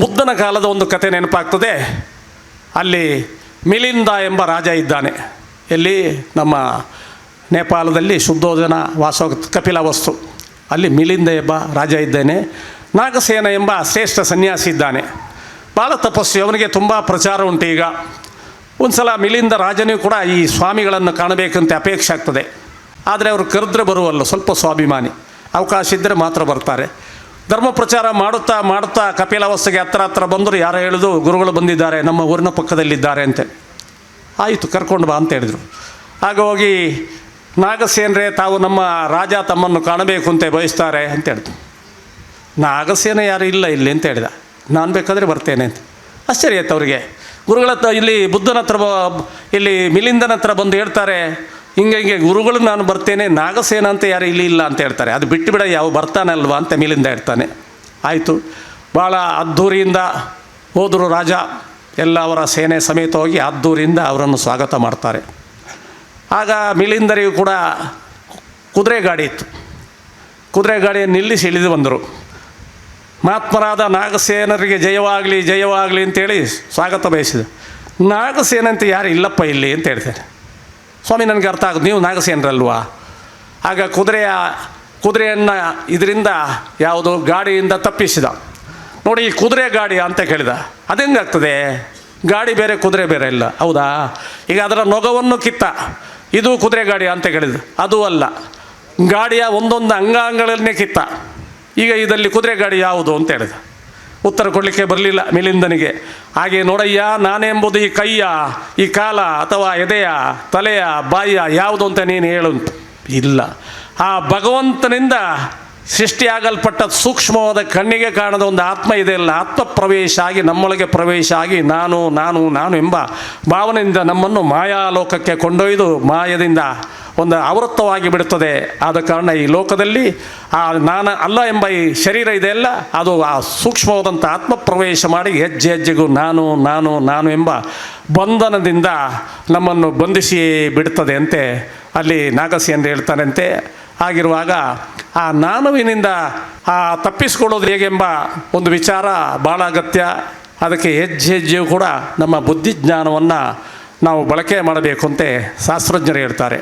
ಬುದ್ಧನ ಕಾಲದ ಒಂದು ಕತೆ ನೆನಪಾಗ್ತದೆ. ಅಲ್ಲಿ ಮಿಲಿಂದ ಎಂಬ ರಾಜ ಇದ್ದಾನೆ. ಎಲ್ಲಿ? ನಮ್ಮ ನೇಪಾಳದಲ್ಲಿ ಶುದ್ಧೋಧನ ವಾಸ ಕಪಿಲವಸ್ತು, ಅಲ್ಲಿ ಮಿಲಿಂದ ಎಂಬ ರಾಜ ಇದ್ದಾನೆ. ನಾಗಸೇನ ಎಂಬ ಶ್ರೇಷ್ಠ ಸನ್ಯಾಸಿ ಇದ್ದಾನೆ, ಭಾಳ ತಪಸ್ವಿ, ಅವನಿಗೆ ತುಂಬ ಪ್ರಚಾರ ಉಂಟು. ಈಗ ಒಂದು ಸಲ ಮಿಲಿಂದ ರಾಜನಿಗೂ ಕೂಡ ಈ ಸ್ವಾಮಿಗಳನ್ನು ಕಾಣಬೇಕಂತ ಅಪೇಕ್ಷೆ ಆಗ್ತದೆ. ಆದರೆ ಅವರು ಕರೆದ್ರೆ ಬರುವಲ್ಲ, ಸ್ವಲ್ಪ ಸ್ವಾಭಿಮಾನಿ, ಅವಕಾಶ ಇದ್ದರೆ ಮಾತ್ರ ಬರ್ತಾರೆ. ಧರ್ಮ ಪ್ರಚಾರ ಮಾಡುತ್ತಾ ಮಾಡುತ್ತಾ ಕಪಿಲವಸ್ತಿಗೆ ಹತ್ರ ಬಂದರು. ಯಾರೋ ಹೇಳಿದ್ರು, ಗುರುಗಳು ಬಂದಿದ್ದಾರೆ, ನಮ್ಮ ಊರಿನ ಪಕ್ಕದಲ್ಲಿದ್ದಾರೆ ಅಂತೆ. ಆಯಿತು, ಕರ್ಕೊಂಡು ಬಾ ಅಂತ ಹೇಳಿದರು. ಆಗ ಹೋಗಿ, ನಾಗಸೇನರೇ, ತಾವು ನಮ್ಮ ರಾಜ ತಮ್ಮನ್ನು ಕಾಣಬೇಕು ಅಂತ ಬಯಸ್ತಾರೆ ಅಂತ ಹೇಳಿದ್ರು. ನಾಗಸೇನ ಯಾರು ಇಲ್ಲ ಇಲ್ಲಿ ಅಂತ ಹೇಳಿದ. ನಾನು ಬೇಕಾದರೆ ಬರ್ತೇನೆ ಅಂತ. ಆಶ್ಚರ್ಯ ಆಯ್ತು ಅವರಿಗೆ. ಗುರುಗಳ ಹತ್ರ, ಇಲ್ಲಿ ಬುದ್ಧನ ಹತ್ರ, ಇಲ್ಲಿ ಮಿಲಿಂದನ ಹತ್ರ ಬಂದು ಹೇಳ್ತಾರೆ, ಹಿಂಗೆ ಗುರುಗಳು ನಾನು ಬರ್ತೇನೆ, ನಾಗಸೇನ ಅಂತ ಯಾರು ಇಲ್ಲಿ ಇಲ್ಲ ಅಂತ ಹೇಳ್ತಾರೆ. ಅದು ಬಿಟ್ಟು ಬಿಡ, ಯಾವ ಬರ್ತಾನಲ್ವಾ ಅಂತ ಮಿಲಿಂದ ಹೇಳ್ತಾನೆ. ಆಯಿತು, ಭಾಳ ಅದ್ಧೂರಿಯಿಂದ ಹೋದರು ರಾಜ. ಎಲ್ಲ ಅವರ ಸೇನೆ ಸಮೇತ ಹೋಗಿ ಅದ್ಧೂರಿಯಿಂದ ಅವರನ್ನು ಸ್ವಾಗತ ಮಾಡ್ತಾರೆ. ಆಗ ಮಿಲಿಂದರಿಗೂ ಕೂಡ ಕುದುರೆ ಗಾಡಿ ಇತ್ತು. ಕುದುರೆ ಗಾಡಿಯನ್ನು ನಿಲ್ಲಿಸಿ ಇಳಿದು ಬಂದರು. ಮಹಾತ್ಮರಾದ ನಾಗಸೇನರಿಗೆ ಜಯವಾಗಲಿ ಜಯವಾಗಲಿ ಅಂತೇಳಿ ಸ್ವಾಗತ ಬಯಸಿದ. ನಾಗಸೇನ ಅಂತ ಯಾರು ಇಲ್ಲಪ್ಪ ಇಲ್ಲಿ ಅಂತ ಹೇಳ್ತಾರೆ. ಸ್ವಾಮಿ, ನನಗೆ ಅರ್ಥ ಆಗೋದು, ನೀವು ನಾಗಸೇನರಲ್ವಾ? ಆಗ ಕುದುರೆಯನ್ನು ಇದರಿಂದ ಯಾವುದು ಗಾಡಿಯಿಂದ ತಪ್ಪಿಸಿದ. ನೋಡಿ, ಈ ಕುದುರೆ ಗಾಡಿ ಅಂತ ಕೇಳಿದ. ಅದೆಂಗಾಗ್ತದೆ? ಗಾಡಿ ಬೇರೆ ಕುದುರೆ ಬೇರೆ ಇಲ್ಲ, ಹೌದಾ? ಈಗ ಅದರ ನೊಗವನ್ನು ಕಿತ್ತ, ಇದು ಕುದುರೆ ಗಾಡಿ ಅಂತ ಕೇಳಿದ. ಅದು ಅಲ್ಲ, ಗಾಡಿಯ ಒಂದೊಂದು ಅಂಗಾಂಗಗಳನ್ನೇ ಕಿತ್ತ. ಈಗ ಇದರಲ್ಲಿ ಕುದುರೆ ಗಾಡಿ ಯಾವುದು ಅಂತ ಹೇಳಿದ. ಉತ್ತರ ಕೊಡಲಿಕ್ಕೆ ಬರಲಿಲ್ಲ ಮಿಲಿಂದನಿಗೆ. ಹಾಗೆ ನೋಡಯ್ಯ, ನಾನೆಂಬುದು ಈ ಕೈಯ, ಈ ಕಾಲ, ಅಥವಾ ಎದೆಯ, ತಲೆಯ, ಬಾಯಿಯ ಯಾವುದು ಅಂತ ನೀನು ಹೇಳುಂಟು. ಇಲ್ಲ, ಆ ಭಗವಂತನಿಂದ ಸೃಷ್ಟಿಯಾಗಲ್ಪಟ್ಟ ಸೂಕ್ಷ್ಮವಾದ ಕಣ್ಣಿಗೆ ಕಾಣದ ಒಂದು ಆತ್ಮ ಇದೆಯಲ್ಲ, ಆತ್ಮ ಪ್ರವೇಶ ಆಗಿ ನಮ್ಮೊಳಗೆ ಪ್ರವೇಶ ಆಗಿ ನಾನು ನಾನು ನಾನು ಎಂಬ ಭಾವನೆಯಿಂದ ನಮ್ಮನ್ನು ಮಾಯಾಲೋಕಕ್ಕೆ ಕೊಂಡೊಯ್ದು ಮಾಯದಿಂದ ಒಂದು ಆವೃತ್ತವಾಗಿ ಬಿಡುತ್ತದೆ. ಆದ ಕಾರಣ ಈ ಲೋಕದಲ್ಲಿ ಆ ನಾನು ಅಲ್ಲ ಎಂಬ ಈ ಶರೀರ ಇದೆಯಲ್ಲ, ಅದು ಆ ಸೂಕ್ಷ್ಮವಾದಂಥ ಆತ್ಮ ಪ್ರವೇಶ ಮಾಡಿ ಹೆಜ್ಜೆ ಹೆಜ್ಜೆಗೂ ನಾನು ನಾನು ನಾನು ಎಂಬ ಬಂಧನದಿಂದ ನಮ್ಮನ್ನು ಬಂಧಿಸಿ ಬಿಡುತ್ತದೆ ಅಂತೆ ಅಲ್ಲಿ ನಾಗಸೇನರು ಹೇಳ್ತಾರಂತೆ. ಆಗಿರುವಾಗ ಆ ನಾನುವಿನಿಂದ ತಪ್ಪಿಸಿಕೊಳ್ಳೋದು ಹೇಗೆಂಬ ಒಂದು ವಿಚಾರ ಭಾಳ ಅಗತ್ಯ. ಅದಕ್ಕೆ ಹೆಜ್ಜೆ ಹೆಜ್ಜೆಯೂ ಕೂಡ ನಮ್ಮ ಬುದ್ಧಿಜ್ಞಾನವನ್ನು ನಾವು ಬಳಕೆ ಮಾಡಬೇಕು ಅಂತ ಶಾಸ್ತ್ರಜ್ಞರು ಹೇಳ್ತಾರೆ.